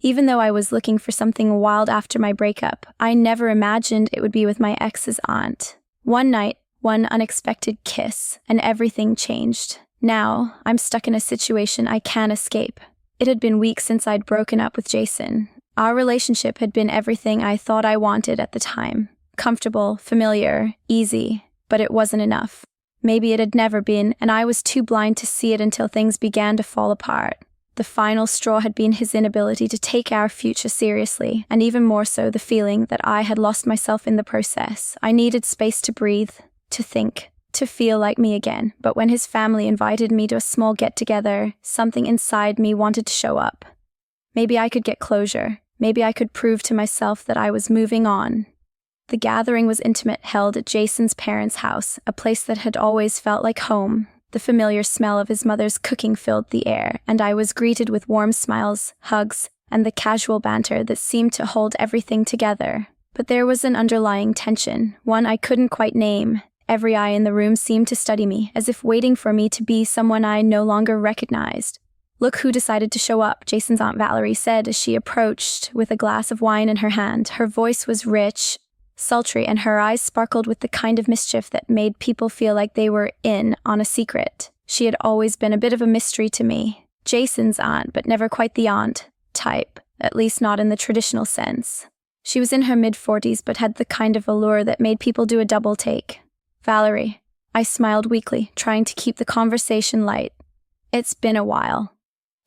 Even though I was looking for something wild after my breakup, I never imagined it would be with my ex's aunt. One night, one unexpected kiss, and everything changed. Now, I'm stuck in a situation I can't escape. It had been weeks since I'd broken up with Jason. Our relationship had been everything I thought I wanted at the time. Comfortable, familiar, easy, but it wasn't enough. Maybe it had never been, and I was too blind to see it until things began to fall apart. The final straw had been his inability to take our future seriously, and even more so the feeling that I had lost myself in the process. I needed space to breathe, to think, to feel like me again. But when his family invited me to a small get-together, something inside me wanted to show up. Maybe I could get closure. Maybe I could prove to myself that I was moving on. The gathering was intimate, held at Jason's parents' house, a place that had always felt like home. The familiar smell of his mother's cooking filled the air, and I was greeted with warm smiles, hugs, and the casual banter that seemed to hold everything together. But there was an underlying tension, one I couldn't quite name. Every eye in the room seemed to study me, as if waiting for me to be someone I no longer recognized. "Look who decided to show up," Jason's Aunt Valerie said as she approached with a glass of wine in her hand. Her voice was rich, sultry, and her eyes sparkled with the kind of mischief that made people feel like they were in on a secret. She had always been a bit of a mystery to me. Jason's aunt, but never quite the aunt type, at least not in the traditional sense. She was in her mid-40s, but had the kind of allure that made people do a double take. "Valerie," I smiled weakly, trying to keep the conversation light. "It's been a while."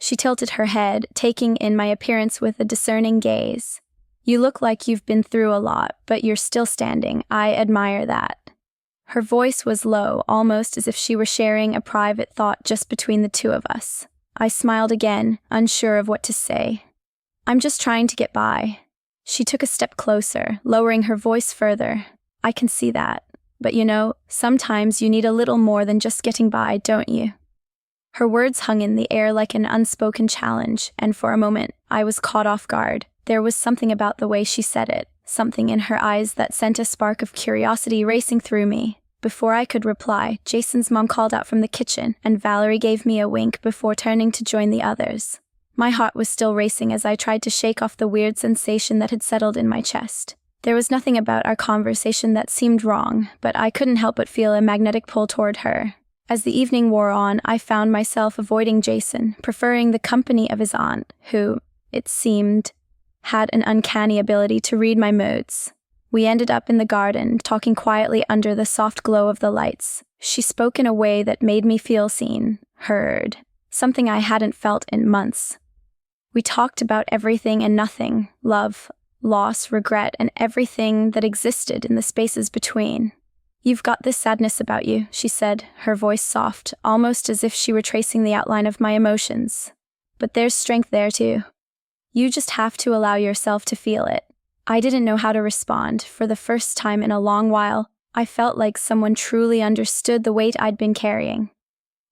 She tilted her head, taking in my appearance with a discerning gaze. "You look like you've been through a lot, but you're still standing. I admire that." Her voice was low, almost as if she were sharing a private thought just between the two of us. I smiled again, unsure of what to say. "I'm just trying to get by." She took a step closer, lowering her voice further. "I can see that. But sometimes you need a little more than just getting by, don't you?" Her words hung in the air like an unspoken challenge, and for a moment, I was caught off guard. There was something about the way she said it, something in her eyes that sent a spark of curiosity racing through me. Before I could reply, Jason's mom called out from the kitchen, and Valerie gave me a wink before turning to join the others. My heart was still racing as I tried to shake off the weird sensation that had settled in my chest. There was nothing about our conversation that seemed wrong, but I couldn't help but feel a magnetic pull toward her. As the evening wore on, I found myself avoiding Jason, preferring the company of his aunt, who, it seemed, had an uncanny ability to read my moods. We ended up in the garden, talking quietly under the soft glow of the lights. She spoke in a way that made me feel seen, heard, something I hadn't felt in months. We talked about everything and nothing, love, loss, regret, and everything that existed in the spaces between. "You've got this sadness about you," she said, her voice soft, almost as if she were tracing the outline of my emotions. "But there's strength there too. You just have to allow yourself to feel it." I didn't know how to respond. For the first time in a long while, I felt like someone truly understood the weight I'd been carrying.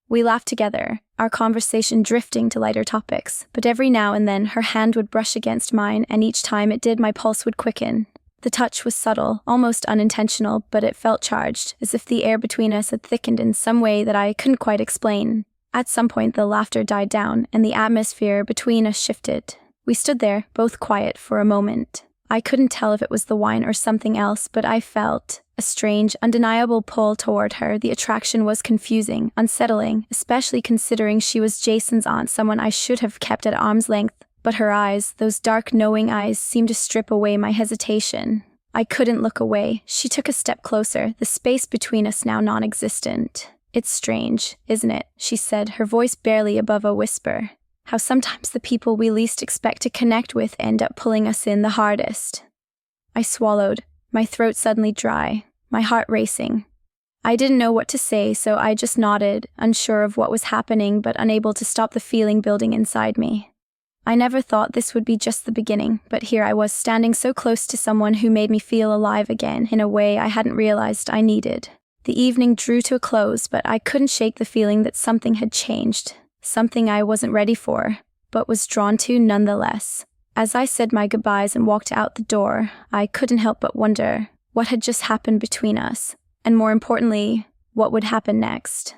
We laughed together, our conversation drifting to lighter topics, but every now and then her hand would brush against mine, and each time it did, my pulse would quicken. The touch was subtle, almost unintentional, but it felt charged, as if the air between us had thickened in some way that I couldn't quite explain. At some point, the laughter died down, and the atmosphere between us shifted. We stood there, both quiet, for a moment. I couldn't tell if it was the wine or something else, but I felt a strange, undeniable pull toward her. The attraction was confusing, unsettling, especially considering she was Jason's aunt, someone I should have kept at arm's length. But her eyes, those dark, knowing eyes, seemed to strip away my hesitation. I couldn't look away. She took a step closer, the space between us now non-existent. "It's strange, isn't it?" she said, her voice barely above a whisper. "How sometimes the people we least expect to connect with end up pulling us in the hardest." I swallowed, my throat suddenly dry, my heart racing. I didn't know what to say, so I just nodded, unsure of what was happening but unable to stop the feeling building inside me. I never thought this would be just the beginning, but here I was standing so close to someone who made me feel alive again in a way I hadn't realized I needed. The evening drew to a close, but I couldn't shake the feeling that something had changed, something I wasn't ready for, but was drawn to nonetheless. As I said my goodbyes and walked out the door, I couldn't help but wonder what had just happened between us, and more importantly, what would happen next.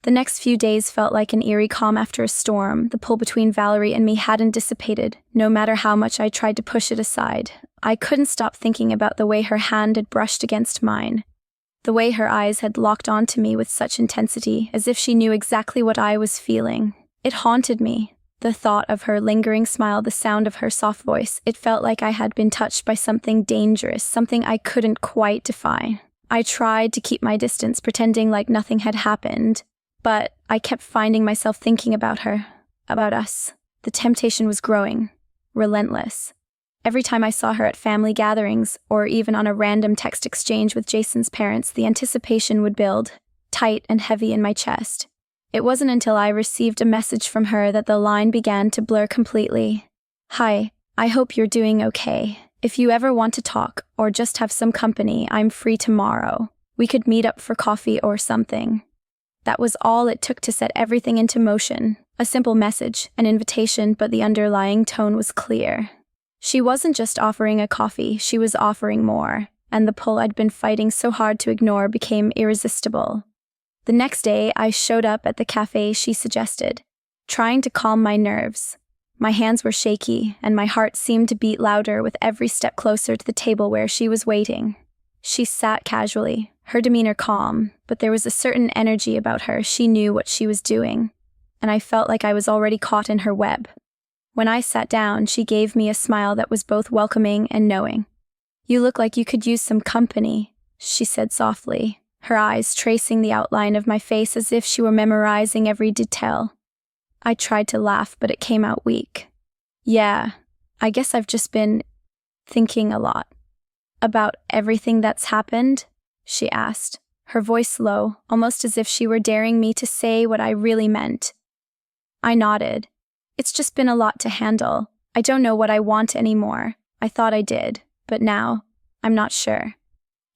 The next few days felt like an eerie calm after a storm. The pull between Valerie and me hadn't dissipated, no matter how much I tried to push it aside. I couldn't stop thinking about the way her hand had brushed against mine, the way her eyes had locked onto me with such intensity, as if she knew exactly what I was feeling. It haunted me. The thought of her lingering smile, the sound of her soft voice, it felt like I had been touched by something dangerous, something I couldn't quite define. I tried to keep my distance, pretending like nothing had happened, but I kept finding myself thinking about her, about us. The temptation was growing, relentless. Every time I saw her at family gatherings, or even on a random text exchange with Jason's parents, the anticipation would build, tight and heavy in my chest. It wasn't until I received a message from her that the line began to blur completely. "Hi, I hope you're doing okay. If you ever want to talk, or just have some company, I'm free tomorrow. We could meet up for coffee or something." That was all it took to set everything into motion. A simple message, an invitation, but the underlying tone was clear. She wasn't just offering a coffee, she was offering more, and the pull I'd been fighting so hard to ignore became irresistible. The next day, I showed up at the cafe she suggested, trying to calm my nerves. My hands were shaky, and my heart seemed to beat louder with every step closer to the table where she was waiting. She sat casually, her demeanor calm, but there was a certain energy about her. She knew what she was doing, and I felt like I was already caught in her web. When I sat down, she gave me a smile that was both welcoming and knowing. "You look like you could use some company," she said softly, her eyes tracing the outline of my face as if she were memorizing every detail. I tried to laugh, but it came out weak. "Yeah, I guess I've just been thinking a lot." "About everything that's happened?" she asked, her voice low, almost as if she were daring me to say what I really meant. I nodded. "It's just been a lot to handle. I don't know what I want anymore. I thought I did, but now, I'm not sure."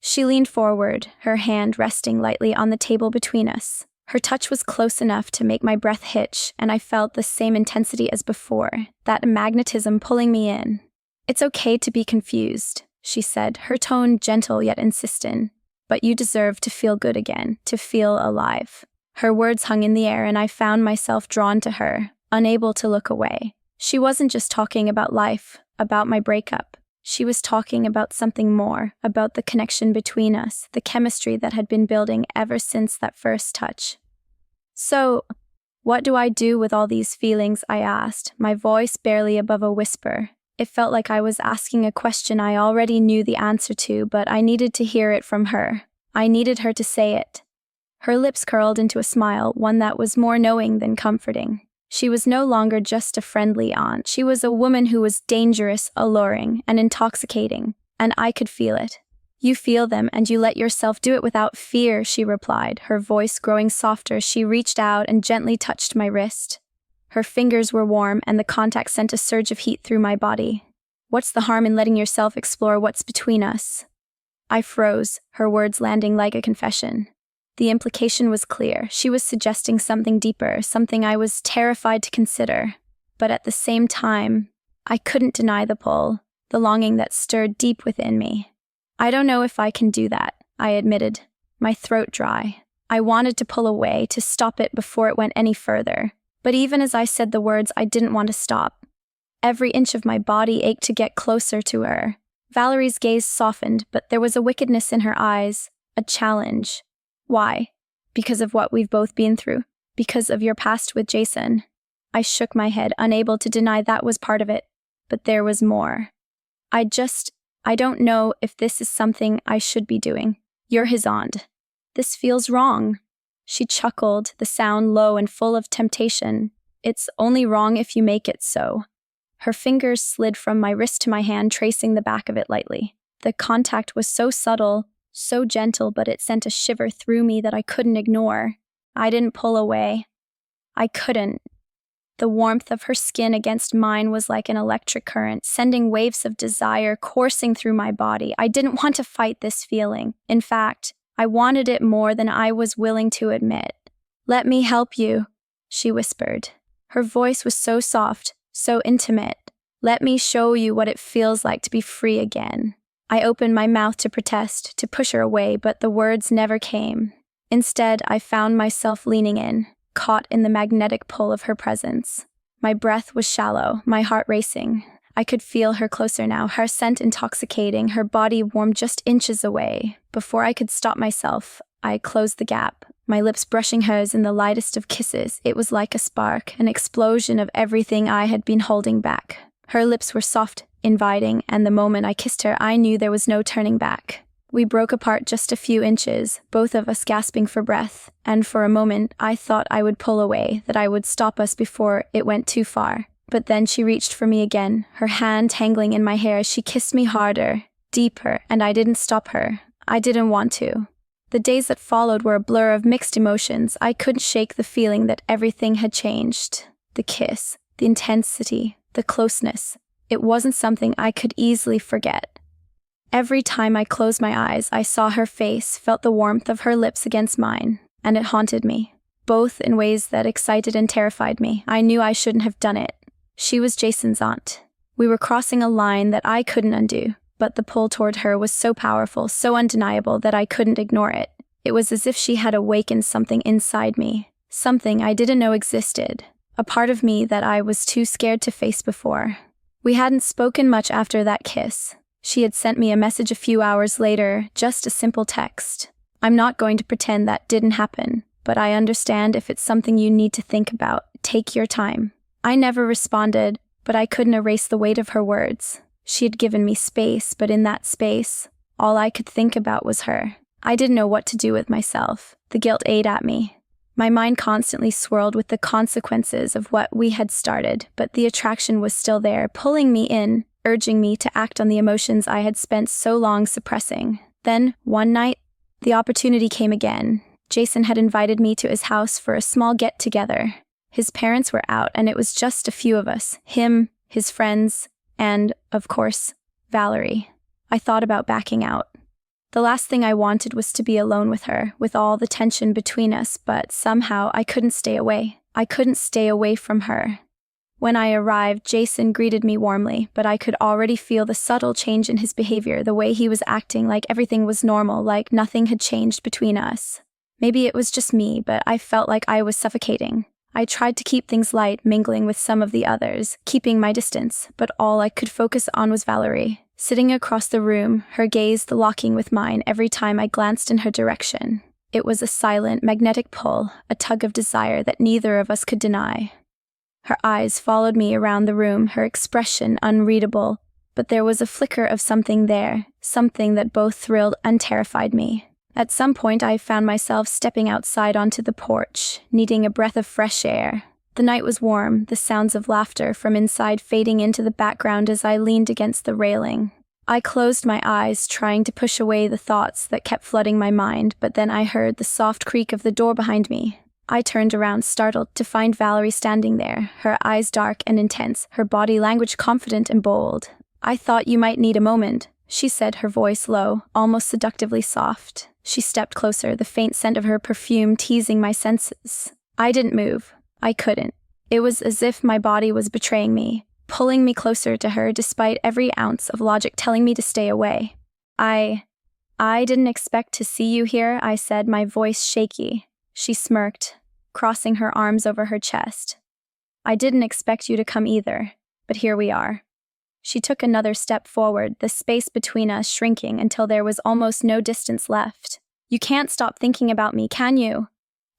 She leaned forward, her hand resting lightly on the table between us. Her touch was close enough to make my breath hitch, and I felt the same intensity as before, that magnetism pulling me in. "It's okay to be confused," she said, her tone gentle yet insistent. "But you deserve to feel good again, to feel alive." Her words hung in the air, and I found myself drawn to her, unable to look away. She wasn't just talking about life, about my breakup. She was talking about something more, about the connection between us, the chemistry that had been building ever since that first touch. "So, what do I do with all these feelings?" I asked, my voice barely above a whisper. It felt like I was asking a question I already knew the answer to, but I needed to hear it from her. I needed her to say it. Her lips curled into a smile, one that was more knowing than comforting. She was no longer just a friendly aunt. She was a woman who was dangerous, alluring, and intoxicating, and I could feel it. "You feel them, and you let yourself do it without fear," she replied, her voice growing softer. She reached out and gently touched my wrist. Her fingers were warm, and the contact sent a surge of heat through my body. "What's the harm in letting yourself explore what's between us?" I froze, her words landing like a confession. The implication was clear. She was suggesting something deeper, something I was terrified to consider. But at the same time, I couldn't deny the pull, the longing that stirred deep within me. "I don't know if I can do that," I admitted, my throat dry. I wanted to pull away, to stop it before it went any further. But even as I said the words, I didn't want to stop. Every inch of my body ached to get closer to her. Valerie's gaze softened, but there was a wickedness in her eyes, a challenge. "Why? Because of what we've both been through? Because of your past with Jason?" I shook my head, unable to deny that was part of it. But there was more. I don't know if this is something I should be doing. You're his aunt. This feels wrong." She chuckled, the sound low and full of temptation. "It's only wrong if you make it so." Her fingers slid from my wrist to my hand, tracing the back of it lightly. The contact was so subtle, so gentle, but it sent a shiver through me that I couldn't ignore. I didn't pull away. I couldn't. The warmth of her skin against mine was like an electric current, sending waves of desire coursing through my body. I didn't want to fight this feeling. In fact, I wanted it more than I was willing to admit. "Let me help you," she whispered. Her voice was so soft, so intimate. "Let me show you what it feels like to be free again." I opened my mouth to protest, to push her away, but the words never came. Instead, I found myself leaning in, caught in the magnetic pull of her presence. My breath was shallow, my heart racing. I could feel her closer now, her scent intoxicating, her body warm just inches away. Before I could stop myself, I closed the gap, my lips brushing hers in the lightest of kisses. It was like a spark, an explosion of everything I had been holding back. Her lips were soft, inviting, and the moment I kissed her, I knew there was no turning back. We broke apart just a few inches, both of us gasping for breath, and for a moment I thought I would pull away, that I would stop us before it went too far. But then she reached for me again, her hand tangling in my hair. She kissed me harder, deeper, and I didn't stop her. I didn't want to. The days that followed were a blur of mixed emotions. I couldn't shake the feeling that everything had changed. The kiss, the intensity, the closeness. It wasn't something I could easily forget. Every time I closed my eyes, I saw her face, felt the warmth of her lips against mine, and it haunted me, both in ways that excited and terrified me. I knew I shouldn't have done it. She was Jason's aunt. We were crossing a line that I couldn't undo, but the pull toward her was so powerful, so undeniable that I couldn't ignore it. It was as if she had awakened something inside me, something I didn't know existed, a part of me that I was too scared to face before. We hadn't spoken much after that kiss. She had sent me a message a few hours later, just a simple text. I'm not going to pretend that didn't happen, but I understand if it's something you need to think about. Take your time. I never responded, but I couldn't erase the weight of her words. She had given me space, but in that space, all I could think about was her. I didn't know what to do with myself. The guilt ate at me. My mind constantly swirled with the consequences of what we had started, but the attraction was still there, pulling me in, urging me to act on the emotions I had spent so long suppressing. Then, one night, the opportunity came again. Jason had invited me to his house for a small get-together. His parents were out, and it was just a few of us, him, his friends, and, of course, Valerie. I thought about backing out. The last thing I wanted was to be alone with her, with all the tension between us, but somehow I couldn't stay away. I couldn't stay away from her. When I arrived, Jason greeted me warmly, but I could already feel the subtle change in his behavior, the way he was acting, like everything was normal, like nothing had changed between us. Maybe it was just me, but I felt like I was suffocating. I tried to keep things light, mingling with some of the others, keeping my distance, but all I could focus on was Valerie. Sitting across the room, her gaze locking with mine every time I glanced in her direction. It was a silent, magnetic pull, a tug of desire that neither of us could deny. Her eyes followed me around the room, her expression unreadable, but there was a flicker of something there, something that both thrilled and terrified me. At some point, I found myself stepping outside onto the porch, needing a breath of fresh air. The night was warm, the sounds of laughter from inside fading into the background as I leaned against the railing. I closed my eyes, trying to push away the thoughts that kept flooding my mind, but then I heard the soft creak of the door behind me. I turned around, startled, to find Valerie standing there, her eyes dark and intense, her body language confident and bold. "I thought you might need a moment," she said, her voice low, almost seductively soft. She stepped closer, the faint scent of her perfume teasing my senses. I didn't move. I couldn't. It was as if my body was betraying me, pulling me closer to her despite every ounce of logic telling me to stay away. I didn't expect to see you here," I said, my voice shaky. She smirked, crossing her arms over her chest. "I didn't expect you to come either, but here we are." She took another step forward, the space between us shrinking until there was almost no distance left. "You can't stop thinking about me, can you?"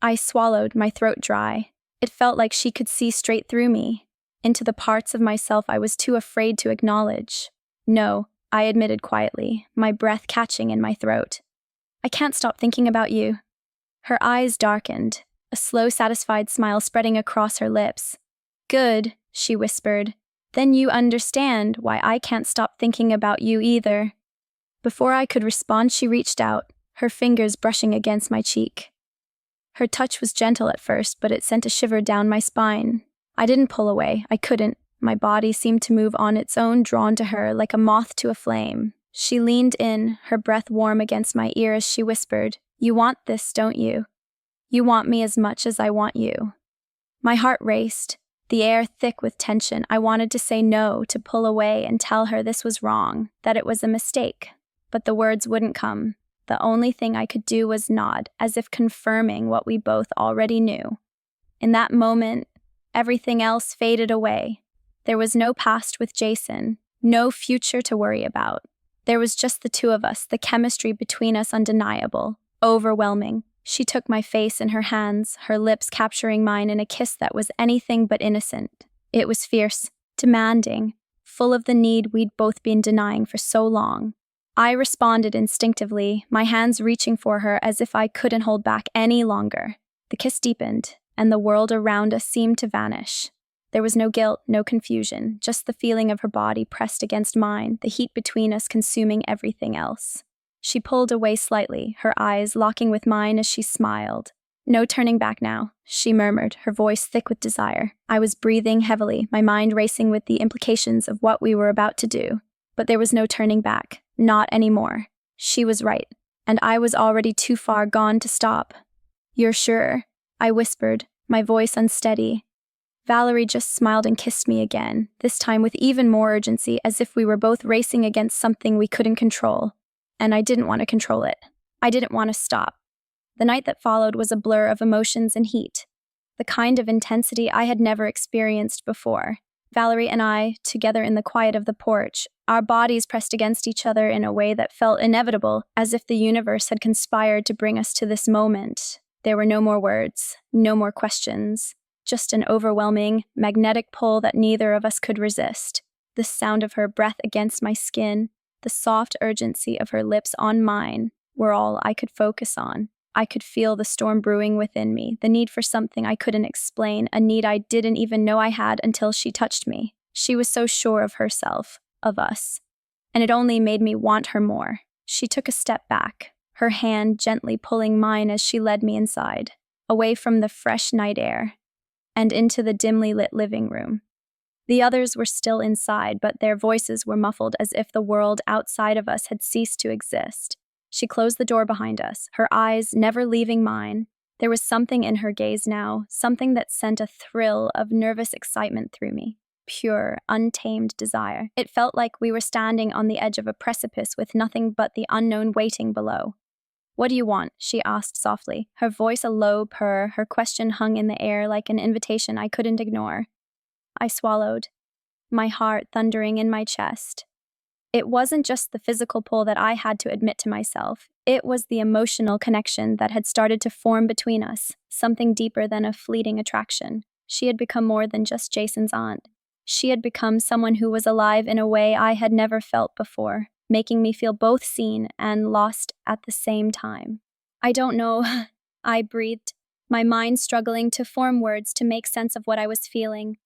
I swallowed, my throat dry. It felt like she could see straight through me, into the parts of myself I was too afraid to acknowledge. "No," I admitted quietly, my breath catching in my throat. "I can't stop thinking about you." Her eyes darkened, a slow, satisfied smile spreading across her lips. "Good," she whispered. "Then you understand why I can't stop thinking about you either." Before I could respond, she reached out, her fingers brushing against my cheek. Her touch was gentle at first, but it sent a shiver down my spine. I didn't pull away. I couldn't. My body seemed to move on its own, drawn to her like a moth to a flame. She leaned in, her breath warm against my ear as she whispered, "You want this, don't you? You want me as much as I want you." My heart raced, the air thick with tension. I wanted to say no, to pull away and tell her this was wrong, that it was a mistake. But the words wouldn't come. The only thing I could do was nod, as if confirming what we both already knew. In that moment, everything else faded away. There was no past with Jason, no future to worry about. There was just the two of us, the chemistry between us undeniable, overwhelming. She took my face in her hands, her lips capturing mine in a kiss that was anything but innocent. It was fierce, demanding, full of the need we'd both been denying for so long. I responded instinctively, my hands reaching for her as if I couldn't hold back any longer. The kiss deepened, and the world around us seemed to vanish. There was no guilt, no confusion, just the feeling of her body pressed against mine, the heat between us consuming everything else. She pulled away slightly, her eyes locking with mine as she smiled. "No turning back now," she murmured, her voice thick with desire. I was breathing heavily, my mind racing with the implications of what we were about to do. But there was no turning back, not anymore. She was right, and I was already too far gone to stop. "You're sure?" I whispered, my voice unsteady. Valerie just smiled and kissed me again, this time with even more urgency, as if we were both racing against something we couldn't control. And I didn't want to control it. I didn't want to stop. The night that followed was a blur of emotions and heat, the kind of intensity I had never experienced before. Valerie and I, together in the quiet of the porch, our bodies pressed against each other in a way that felt inevitable, as if the universe had conspired to bring us to this moment. There were no more words, no more questions, just an overwhelming, magnetic pull that neither of us could resist. The sound of her breath against my skin, the soft urgency of her lips on mine, were all I could focus on. I could feel the storm brewing within me, the need for something I couldn't explain, a need I didn't even know I had until she touched me. She was so sure of herself, of us, and it only made me want her more. She took a step back, her hand gently pulling mine as she led me inside, away from the fresh night air, and into the dimly lit living room. The others were still inside, but their voices were muffled as if the world outside of us had ceased to exist. She closed the door behind us, her eyes never leaving mine. There was something in her gaze now, something that sent a thrill of nervous excitement through me. Pure, untamed desire. It felt like we were standing on the edge of a precipice with nothing but the unknown waiting below. "What do you want?" she asked softly, her voice a low purr, her question hung in the air like an invitation I couldn't ignore. I swallowed, my heart thundering in my chest. It wasn't just the physical pull that I had to admit to myself. It was the emotional connection that had started to form between us, something deeper than a fleeting attraction. She had become more than just Jason's aunt. She had become someone who was alive in a way I had never felt before, making me feel both seen and lost at the same time. "I don't know," I breathed, my mind struggling to form words to make sense of what I was feeling.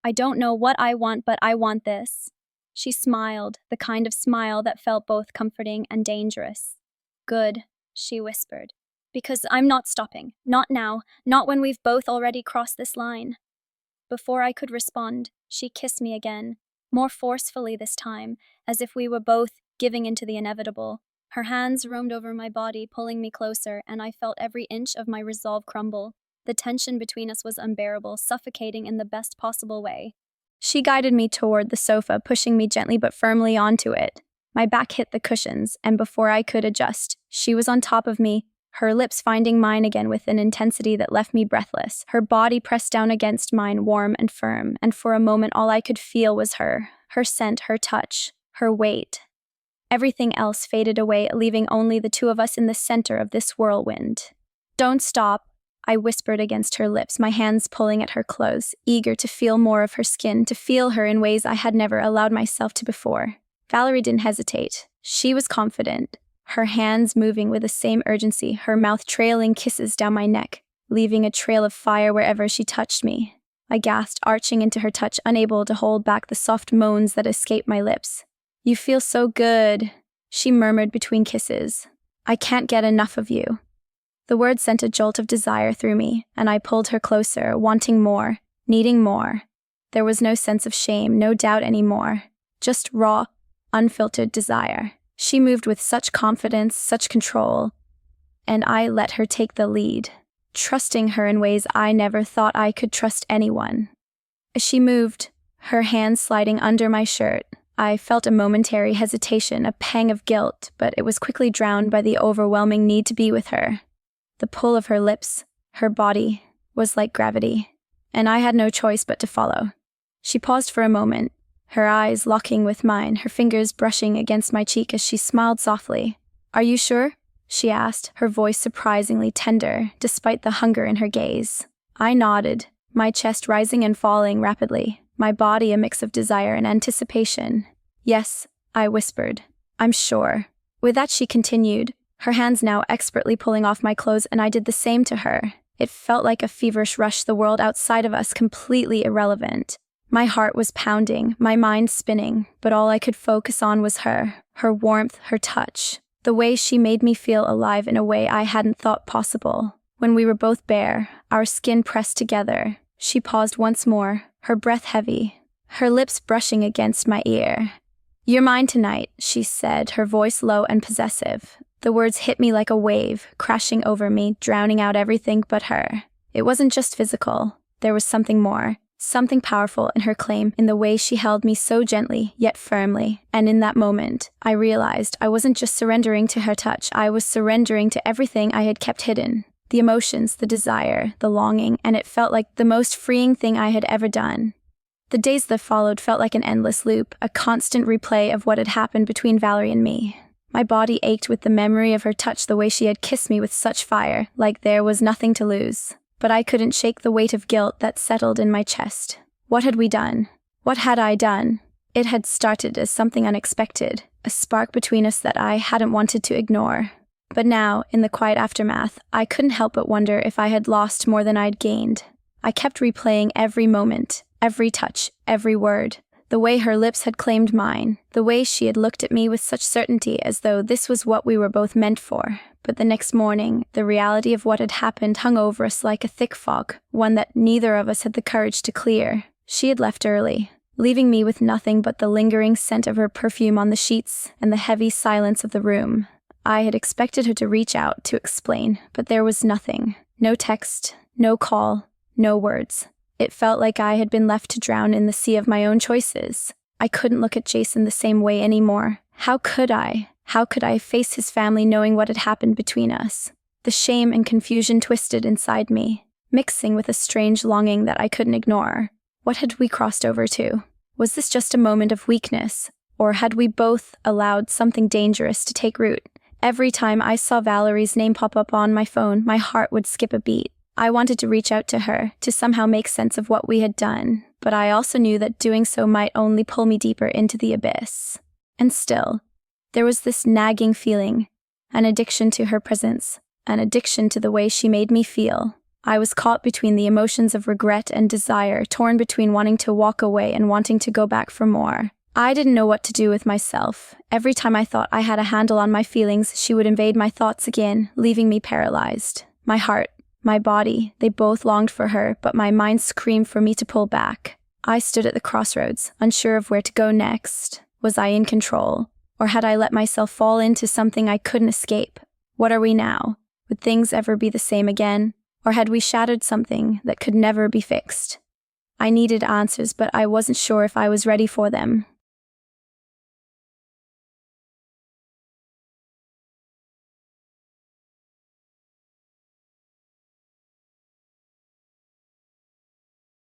"I don't know what I want, but I want this." She smiled, the kind of smile that felt both comforting and dangerous. "Good," she whispered, "because I'm not stopping. Not now, not when we've both already crossed this line." Before I could respond, she kissed me again, more forcefully this time, as if we were both giving into the inevitable. Her hands roamed over my body, pulling me closer, and I felt every inch of my resolve crumble. The tension between us was unbearable, suffocating in the best possible way. She guided me toward the sofa, pushing me gently but firmly onto it. My back hit the cushions, and before I could adjust, she was on top of me, her lips finding mine again with an intensity that left me breathless. Her body pressed down against mine, warm and firm, and for a moment all I could feel was her scent, her touch, her weight. Everything else faded away, leaving only the two of us in the center of this whirlwind. "Don't stop," I whispered against her lips, my hands pulling at her clothes, eager to feel more of her skin, to feel her in ways I had never allowed myself to before. Valerie didn't hesitate. She was confident, her hands moving with the same urgency, her mouth trailing kisses down my neck, leaving a trail of fire wherever she touched me. I gasped, arching into her touch, unable to hold back the soft moans that escaped my lips. "You feel so good," she murmured between kisses. "I can't get enough of you." The words sent a jolt of desire through me, and I pulled her closer, wanting more, needing more. There was no sense of shame, no doubt anymore, just raw, unfiltered desire. She moved with such confidence, such control, and I let her take the lead, trusting her in ways I never thought I could trust anyone. As she moved, her hands sliding under my shirt, I felt a momentary hesitation, a pang of guilt, but it was quickly drowned by the overwhelming need to be with her. The pull of her lips, her body, was like gravity, and I had no choice but to follow. She paused for a moment, her eyes locking with mine, her fingers brushing against my cheek as she smiled softly. "Are you sure?" she asked, her voice surprisingly tender, despite the hunger in her gaze. I nodded, my chest rising and falling rapidly, my body a mix of desire and anticipation. "Yes," I whispered. "I'm sure." With that she continued, her hands now expertly pulling off my clothes, and I did the same to her. It felt like a feverish rush, the world outside of us completely irrelevant. My heart was pounding, my mind spinning, but all I could focus on was her warmth, her touch, the way she made me feel alive in a way I hadn't thought possible. When we were both bare, our skin pressed together, she paused once more, her breath heavy, her lips brushing against my ear. "You're mine tonight," she said, her voice low and possessive. The words hit me like a wave, crashing over me, drowning out everything but her. It wasn't just physical. There was something more, something powerful in her claim, in the way she held me so gently, yet firmly. And in that moment, I realized I wasn't just surrendering to her touch, I was surrendering to everything I had kept hidden. The emotions, the desire, the longing, and it felt like the most freeing thing I had ever done. The days that followed felt like an endless loop, a constant replay of what had happened between Valerie and me. My body ached with the memory of her touch, the way she had kissed me with such fire, like there was nothing to lose. But I couldn't shake the weight of guilt that settled in my chest. What had we done? What had I done? It had started as something unexpected, a spark between us that I hadn't wanted to ignore. But now, in the quiet aftermath, I couldn't help but wonder if I had lost more than I'd gained. I kept replaying every moment, every touch, every word. The way her lips had claimed mine, the way she had looked at me with such certainty as though this was what we were both meant for. But the next morning, the reality of what had happened hung over us like a thick fog, one that neither of us had the courage to clear. She had left early, leaving me with nothing but the lingering scent of her perfume on the sheets and the heavy silence of the room. I had expected her to reach out, to explain, but there was nothing. No text, no call, no words. It felt like I had been left to drown in the sea of my own choices. I couldn't look at Jason the same way anymore. How could I? How could I face his family knowing what had happened between us? The shame and confusion twisted inside me, mixing with a strange longing that I couldn't ignore. What had we crossed over to? Was this just a moment of weakness? Or had we both allowed something dangerous to take root? Every time I saw Valerie's name pop up on my phone, my heart would skip a beat. I wanted to reach out to her, to somehow make sense of what we had done, but I also knew that doing so might only pull me deeper into the abyss. And still, there was this nagging feeling, an addiction to her presence, an addiction to the way she made me feel. I was caught between the emotions of regret and desire, torn between wanting to walk away and wanting to go back for more. I didn't know what to do with myself. Every time I thought I had a handle on my feelings, she would invade my thoughts again, leaving me paralyzed. My heart, my body, they both longed for her, but my mind screamed for me to pull back. I stood at the crossroads, unsure of where to go next. Was I in control? Or had I let myself fall into something I couldn't escape? What are we now? Would things ever be the same again? Or had we shattered something that could never be fixed? I needed answers, but I wasn't sure if I was ready for them.